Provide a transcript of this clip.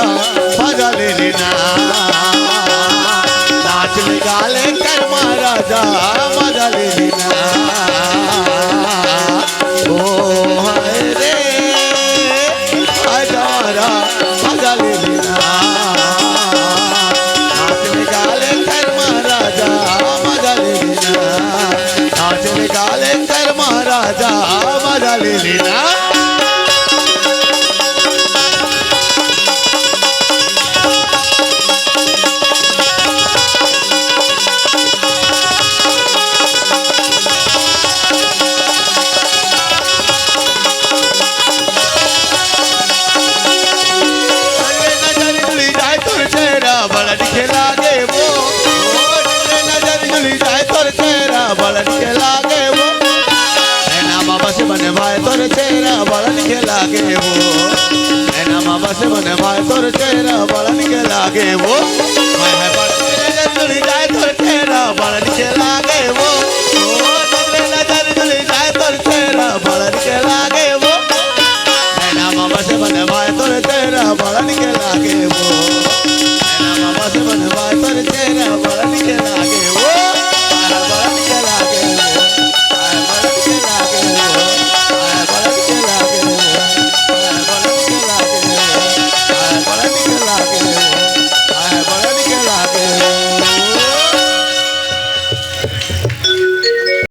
राजा मजा ले लेना नाचने गाले कर्मा राजा मजा ले लेना ओ हाय रे हजारा मजा ले लेना नाचने गाले कर्मा राजा मजा ले लेना नाचने गाले कर्मा राजा मजा ले लेना तोर चेहरा बड़न के लागे वो नैना मामा से बने भाई तोर चेहरा बड़न के लागे वो मैं है बड़न के जुड़ी जाए तोर चेहरा बड़न के लागे वो